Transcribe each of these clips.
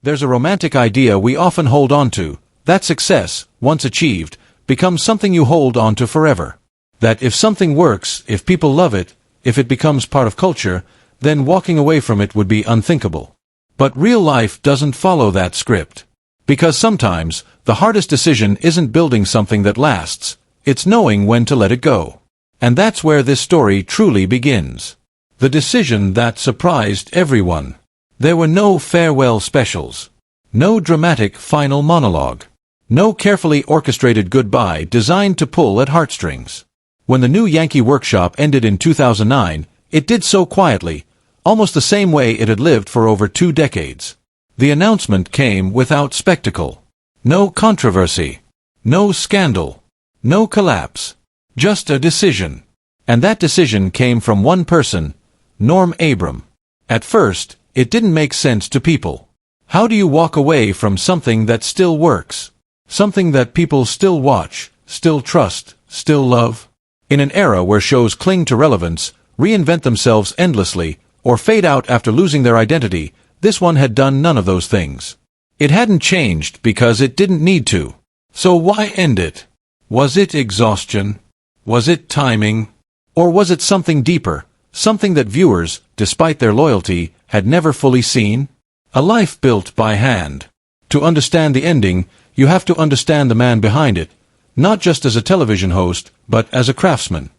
There's a romantic idea we often hold on to, that success, once achieved, becomes something you hold on to forever. That if something works, if people love it, if it becomes part of culture, then walking away from it would be unthinkable. But real life doesn't follow that script. Because sometimes, the hardest decision isn't building something that lasts, it's knowing when to let it go. And that's where this story truly begins. The decision that surprised everyone. There were no farewell specials. No dramatic final monologue. No carefully orchestrated goodbye designed to pull at heartstrings. When the new Yankee Workshop ended in 2009, it did so quietly, almost the same way it had lived for over 2 decades. The announcement came without spectacle. No controversy. No scandal. No collapse. Just a decision. And that decision came from one person, Abram. At first, it didn't make sense to people. How do you walk away from something that still works? Something that people still watch, still trust, still love? In an era where shows cling to relevance, reinvent themselves endlessly, or fade out after losing their identity, this one had done none of those things. It hadn't changed because it didn't need to. So why end it? Was it exhaustion? Was it timing? Or was it something deeper, something that viewers, despite their loyalty, had never fully seen? A life built by hand. To understand the ending, you have to understand the man behind it, not just as a television host, but as a craftsman.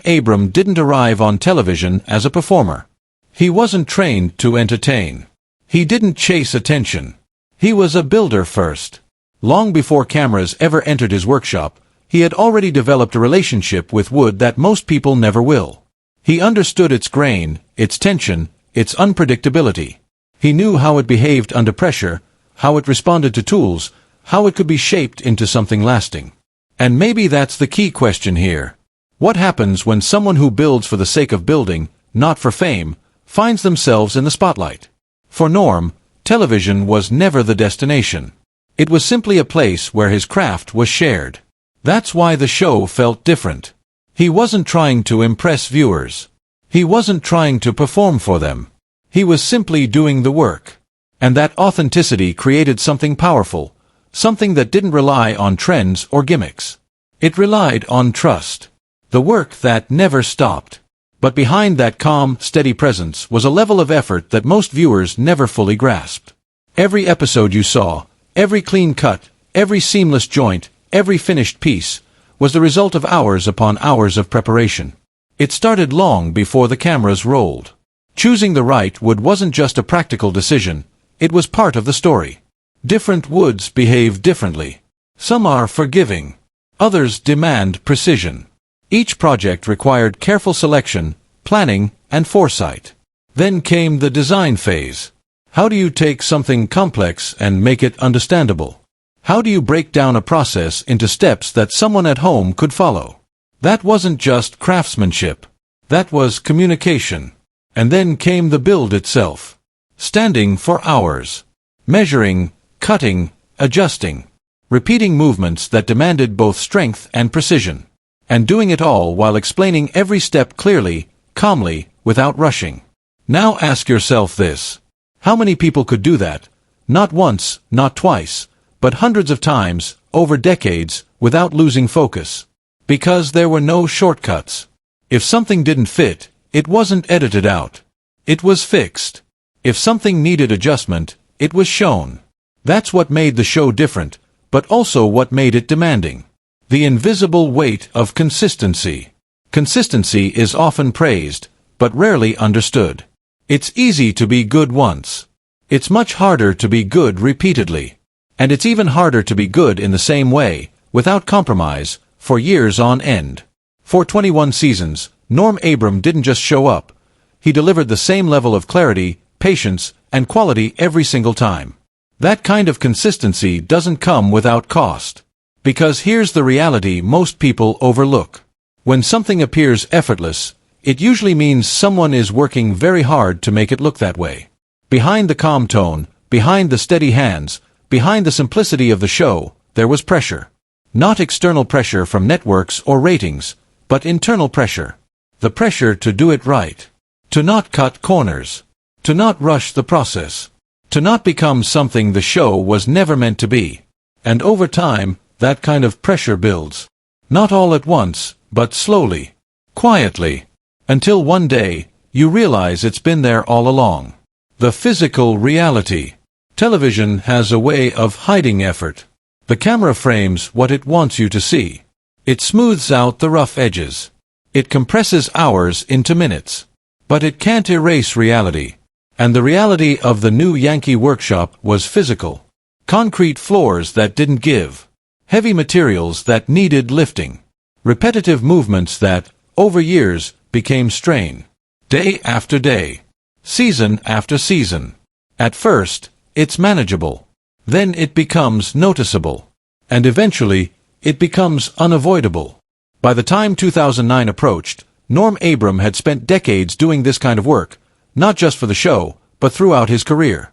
Abram didn't arrive on television as a performer. He wasn't trained to entertain. He didn't chase attention. He was a builder first. Long before cameras ever entered his workshop, he had already developed a relationship with wood that most people never will. He understood its grain, its tension, its unpredictability. He knew how it behaved under pressure, how it responded to tools, how it could be shaped into something lasting. And maybe that's the key question here. What happens when someone who builds for the sake of building, not for fame, finds themselves in the spotlight? For Norm, television was never the destination. It was simply a place where his craft was shared. That's why the show felt different. He wasn't trying to impress viewers. He wasn't trying to perform for them. He was simply doing the work. And that authenticity created something powerful, something that didn't rely on trends or gimmicks. It relied on trust. The work that never stopped. But behind that calm, steady presence was a level of effort that most viewers never fully grasped. Every episode you saw, every clean cut, every seamless joint, every finished piece, was the result of hours upon hours of preparation. It started long before the cameras rolled. Choosing the right wood wasn't just a practical decision, it was part of the story. Different woods behave differently. Some are forgiving. Others demand precision. Each project required careful selection, planning, and foresight. Then came the design phase. How do you take something complex and make it understandable? How do you break down a process into steps that someone at home could follow? That wasn't just craftsmanship. That was communication. And then came the build itself. Standing for hours. Measuring, cutting, adjusting. Repeating movements that demanded both strength and precision. And doing it all while explaining every step clearly, calmly, without rushing. Now ask yourself this. How many people could do that? Not once, not twice, but hundreds of times, over decades, without losing focus. Because there were no shortcuts. If something didn't fit, it wasn't edited out. It was fixed. If something needed adjustment, it was shown. That's what made the show different, but also what made it demanding. The invisible weight of consistency. Consistency is often praised, but rarely understood. It's easy to be good once. It's much harder to be good repeatedly. And it's even harder to be good in the same way, without compromise, for years on end. For 21 seasons, Abram didn't just show up. He delivered the same level of clarity, patience, and quality every single time. That kind of consistency doesn't come without cost. Because here's the reality most people overlook. When something appears effortless, it usually means someone is working very hard to make it look that way. Behind the calm tone, behind the steady hands, behind the simplicity of the show, there was pressure. Not external pressure from networks or ratings, but internal pressure. The pressure to do it right. To not cut corners. To not rush the process. To not become something the show was never meant to be. And over time, that kind of pressure builds. Not all at once, but slowly, quietly, until one day, you realize it's been there all along. The physical reality. Television has a way of hiding effort. The camera frames what it wants you to see. It smooths out the rough edges. It compresses hours into minutes. But it can't erase reality. And the reality of the new Yankee Workshop was physical. Concrete floors that didn't give. Heavy materials that needed lifting. Repetitive movements that, over years, became strain. Day after day. Season after season. At first, it's manageable. Then it becomes noticeable. And eventually, it becomes unavoidable. By the time 2009 approached, Abram had spent decades doing this kind of work, not just for the show, but throughout his career.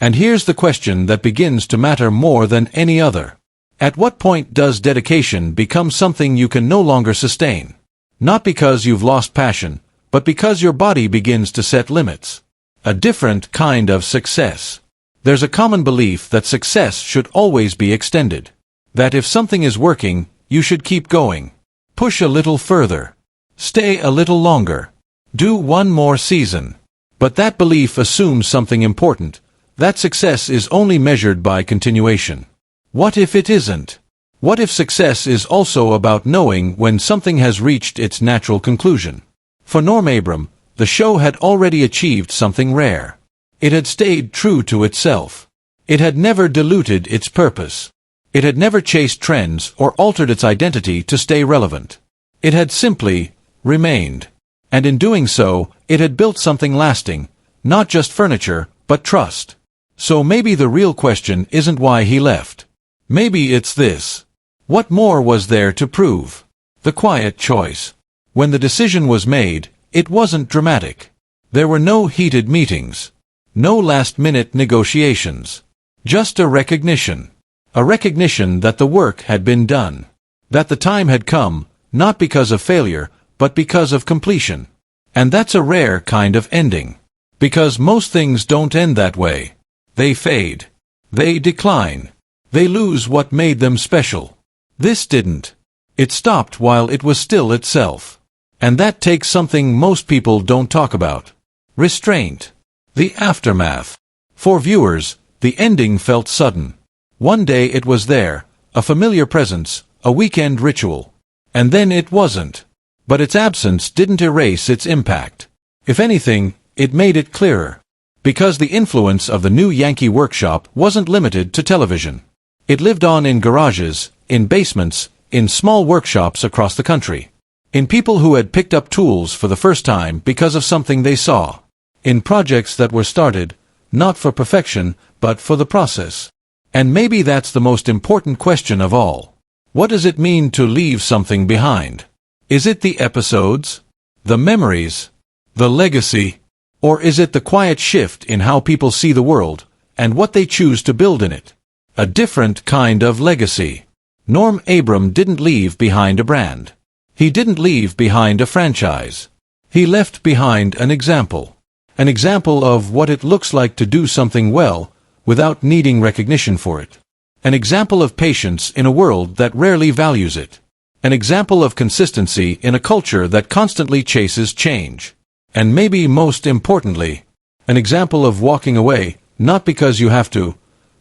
And here's the question that begins to matter more than any other. At what point does dedication become something you can no longer sustain? Not because you've lost passion, but because your body begins to set limits. A different kind of success. There's a common belief that success should always be extended. That if something is working, you should keep going. Push a little further. Stay a little longer. Do one more season. But that belief assumes something important. That success is only measured by continuation. What if it isn't? What if success is also about knowing when something has reached its natural conclusion? For Abram, the show had already achieved something rare. It had stayed true to itself. It had never diluted its purpose. It had never chased trends or altered its identity to stay relevant. It had simply remained. And in doing so, it had built something lasting, not just furniture, but trust. So maybe the real question isn't why he left. Maybe it's this. What more was there to prove? The quiet choice. When the decision was made, it wasn't dramatic. There were no heated meetings. No last-minute negotiations. Just a recognition. A recognition that the work had been done. That the time had come, not because of failure, but because of completion. And that's a rare kind of ending. Because most things don't end that way. They fade. They decline. They lose what made them special. This didn't. It stopped while it was still itself. And that takes something most people don't talk about. Restraint. The aftermath. For viewers, the ending felt sudden. One day it was there, a familiar presence, a weekend ritual. And then it wasn't. But its absence didn't erase its impact. If anything, it made it clearer. Because the influence of the new Yankee Workshop wasn't limited to television. It lived on in garages, in basements, in small workshops across the country. In people who had picked up tools for the first time because of something they saw. In projects that were started, not for perfection, but for the process. And maybe that's the most important question of all. What does it mean to leave something behind? Is it the episodes? The memories? The legacy? Or is it the quiet shift in how people see the world, and what they choose to build in it? A different kind of legacy. Abram didn't leave behind a brand. He didn't leave behind a franchise. He left behind an example. An example of what it looks like to do something well, without needing recognition for it. An example of patience in a world that rarely values it. An example of consistency in a culture that constantly chases change. And maybe most importantly, an example of walking away, not because you have to,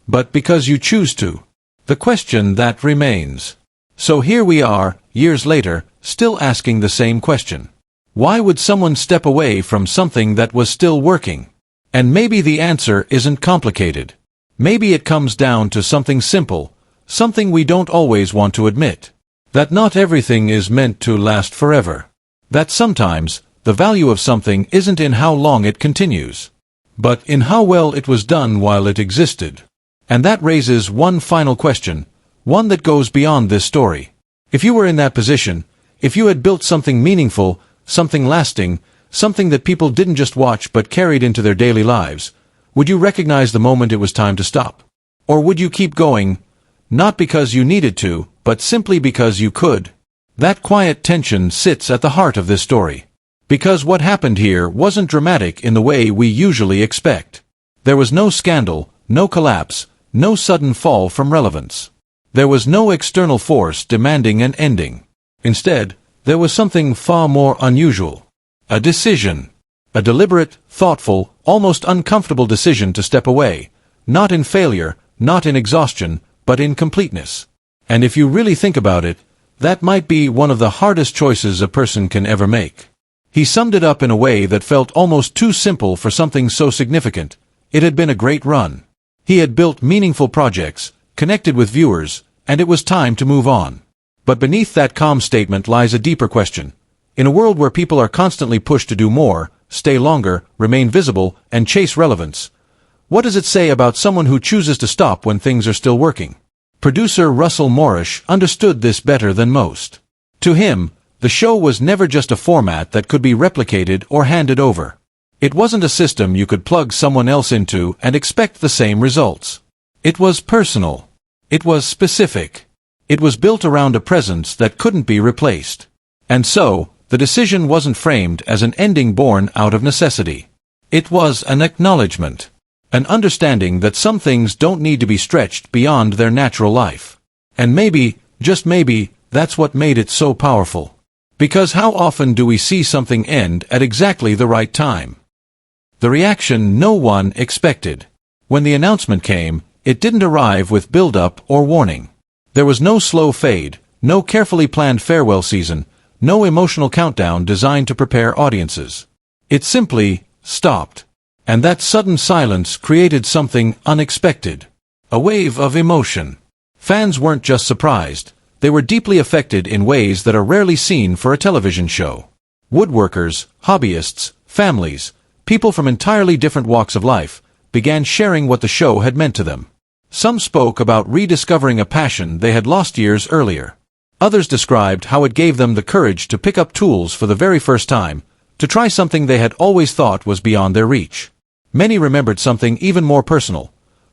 but because you choose to. The question that remains. So here we are, years later, still asking the same question. Why would someone step away from something that was still working? And maybe the answer isn't complicated. Maybe it comes down to something simple, something we don't always want to admit. That not everything is meant to last forever. That sometimes, the value of something isn't in how long it continues, but in how well it was done while it existed. And that raises one final question, one that goes beyond this story. If you were in that position, if you had built something meaningful, something lasting, something that people didn't just watch but carried into their daily lives, would you recognize the moment it was time to stop? Or would you keep going, not because you needed to, but simply because you could? That quiet tension sits at the heart of this story. Because what happened here wasn't dramatic in the way we usually expect. There was no scandal, no collapse, no sudden fall from relevance. There was no external force demanding an ending. Instead, there was something far more unusual. A decision. A deliberate, thoughtful, almost uncomfortable decision to step away, not in failure, not in exhaustion, but in completeness. And if you really think about it, that might be one of the hardest choices a person can ever make. He summed it up in a way that felt almost too simple for something so significant. It had been a great run. He had built meaningful projects, connected with viewers, and it was time to move on. But beneath that calm statement lies a deeper question. In a world where people are constantly pushed to do more, stay longer, remain visible, and chase relevance, what does it say about someone who chooses to stop when things are still working? Producer Russell Morrish understood this better than most. To him, the show was never just a format that could be replicated or handed over. It wasn't a system you could plug someone else into and expect the same results. It was personal. It was specific. It was built around a presence that couldn't be replaced. And so, the decision wasn't framed as an ending born out of necessity. It was an acknowledgement. An understanding that some things don't need to be stretched beyond their natural life. And maybe, just maybe, that's what made it so powerful. Because how often do we see something end at exactly the right time? The reaction no one expected. When the announcement came, it didn't arrive with build-up or warning. There was no slow fade, no carefully planned farewell season, no emotional countdown designed to prepare audiences. It simply stopped. And that sudden silence created something unexpected. A wave of emotion. Fans weren't just surprised, they were deeply affected in ways that are rarely seen for a television show. Woodworkers, hobbyists, families, people from entirely different walks of life, began sharing what the show had meant to them. Some spoke about rediscovering a passion they had lost years earlier. Others described how it gave them the courage to pick up tools for the very first time, to try something they had always thought was beyond their reach. Many remembered something even more personal,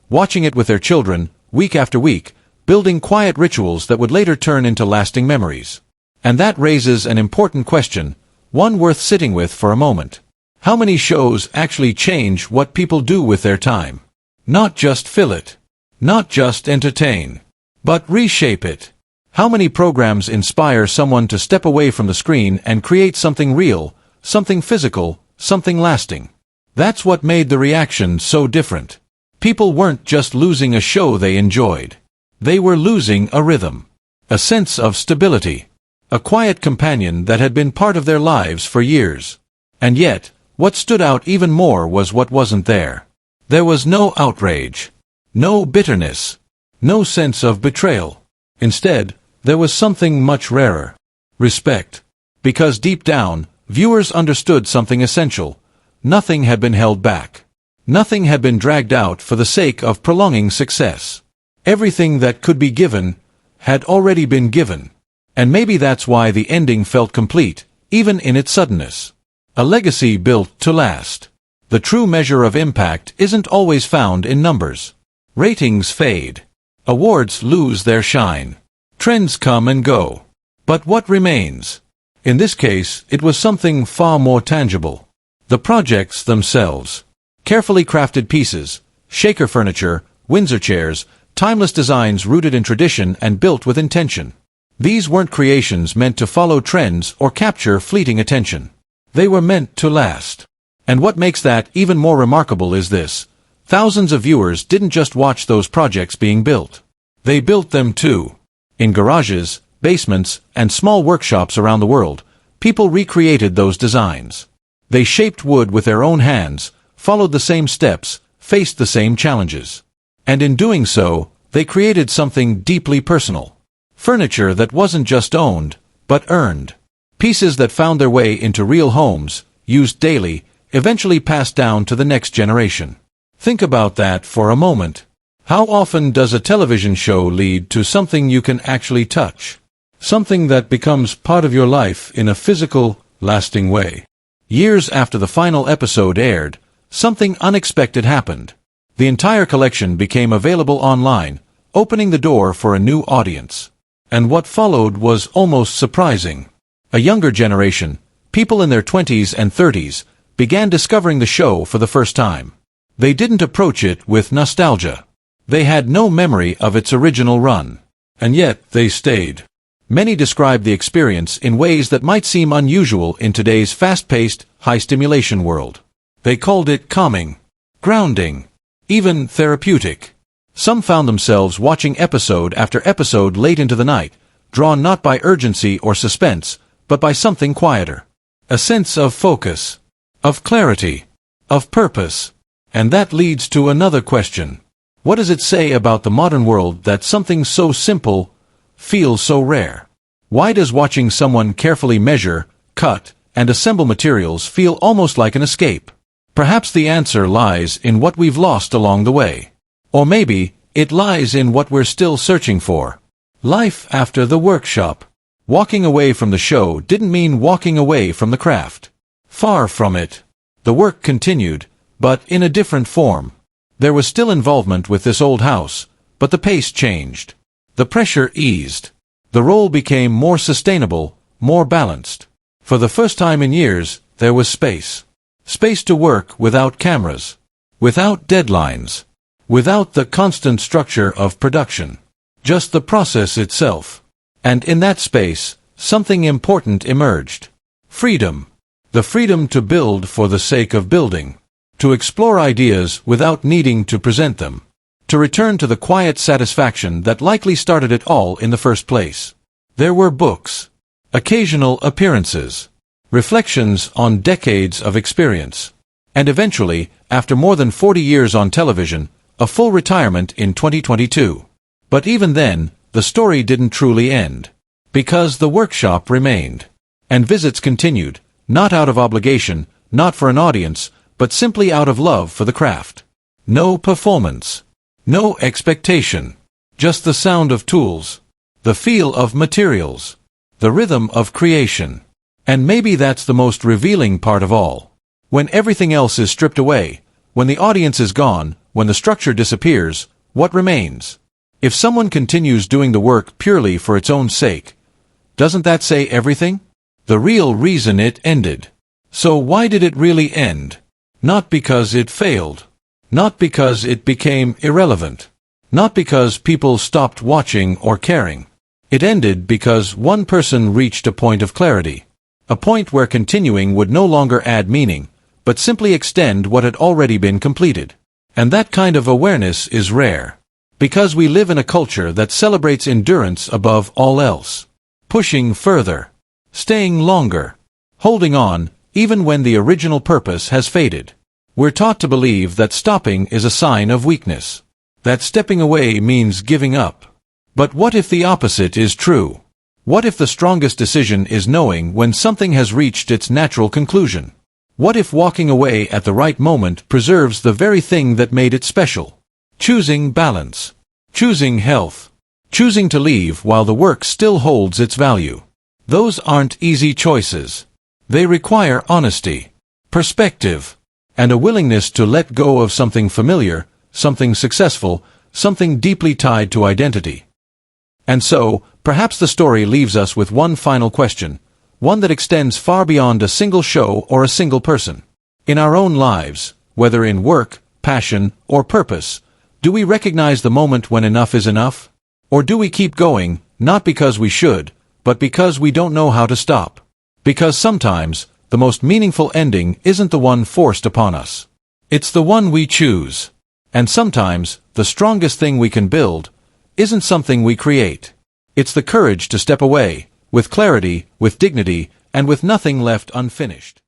watching it with their children, week after week, building quiet rituals that would later turn into lasting memories. And that raises an important question, one worth sitting with for a moment. How many shows actually change what people do with their time? Not just fill it. Not just entertain. But reshape it. How many programs inspire someone to step away from the screen and create something real, something physical, something lasting? That's what made the reaction so different. People weren't just losing a show they enjoyed. They were losing a rhythm. A sense of stability. A quiet companion that had been part of their lives for years. And yet, what stood out even more was what wasn't there. There was no outrage. No bitterness. No sense of betrayal. Instead, there was something much rarer. Respect. Because deep down, viewers understood something essential. Nothing had been held back. Nothing had been dragged out for the sake of prolonging success. Everything that could be given had already been given. And maybe that's why the ending felt complete, even in its suddenness. A legacy built to last. The true measure of impact isn't always found in numbers. Ratings fade. Awards lose their shine. Trends come and go. But what remains? In this case, it was something far more tangible. The projects themselves. Carefully crafted pieces, shaker furniture, Windsor chairs, timeless designs rooted in tradition and built with intention. These weren't creations meant to follow trends or capture fleeting attention. They were meant to last. And what makes that even more remarkable is this. Thousands of viewers didn't just watch those projects being built. They built them too. In garages, basements, and small workshops around the world, people recreated those designs. They shaped wood with their own hands, followed the same steps, faced the same challenges. And in doing so, they created something deeply personal. Furniture that wasn't just owned, but earned. Pieces that found their way into real homes, used daily, eventually passed down to the next generation. Think about that for a moment. How often does a television show lead to something you can actually touch? Something that becomes part of your life in a physical, lasting way. Years after the final episode aired, something unexpected happened. The entire collection became available online, opening the door for a new audience. And what followed was almost surprising. A younger generation, people in their 20s and 30s, began discovering the show for the first time. They didn't approach it with nostalgia. They had no memory of its original run. And yet, they stayed. Many describe the experience in ways that might seem unusual in today's fast-paced, high-stimulation world. They called it calming, grounding, even therapeutic. Some found themselves watching episode after episode late into the night, drawn not by urgency or suspense, but by something quieter. A sense of focus, of clarity, of purpose. And that leads to another question. What does it say about the modern world that something so simple feels so rare? Why does watching someone carefully measure, cut, and assemble materials feel almost like an escape? Perhaps the answer lies in what we've lost along the way. Or maybe it lies in what we're still searching for. Life after the workshop. Walking away from the show didn't mean walking away from the craft. Far from it. The work continued, but in a different form. There was still involvement with this old house, but the pace changed. The pressure eased. The role became more sustainable, more balanced. For the first time in years, there was space. Space to work without cameras, without deadlines, without the constant structure of production. Just the process itself. And in that space, something important emerged. Freedom. The freedom to build for the sake of building. To explore ideas without needing to present them. To return to the quiet satisfaction that likely started it all in the first place. There were books. Occasional appearances. Reflections on decades of experience. And eventually, after more than 40 years on television, a full retirement in 2022. But even then, the story didn't truly end. Because the workshop remained. And visits continued, not out of obligation, not for an audience, but simply out of love for the craft. No performance. No expectation. Just the sound of tools. The feel of materials. The rhythm of creation. And maybe that's the most revealing part of all. When everything else is stripped away, when the audience is gone, when the structure disappears, what remains? If someone continues doing the work purely for its own sake, doesn't that say everything? The real reason it ended. So why did it really end? Not because it failed. Not because it became irrelevant. Not because people stopped watching or caring. It ended because one person reached a point of clarity. A point where continuing would no longer add meaning, but simply extend what had already been completed. And that kind of awareness is rare. Because we live in a culture that celebrates endurance above all else. Pushing further. Staying longer. Holding on, even when the original purpose has faded. We're taught to believe that stopping is a sign of weakness. That stepping away means giving up. But what if the opposite is true? What if the strongest decision is knowing when something has reached its natural conclusion? What if walking away at the right moment preserves the very thing that made it special? Choosing balance. Choosing health. Choosing to leave while the work still holds its value. Those aren't easy choices. They require honesty, perspective, and a willingness to let go of something familiar, something successful, something deeply tied to identity. And so, perhaps the story leaves us with one final question, one that extends far beyond a single show or a single person. In our own lives, whether in work, passion, or purpose, do we recognize the moment when enough is enough? Or do we keep going, not because we should, but because we don't know how to stop? Because sometimes, the most meaningful ending isn't the one forced upon us. It's the one we choose. And sometimes, the strongest thing we can build isn't something we create. It's the courage to step away, with clarity, with dignity, and with nothing left unfinished.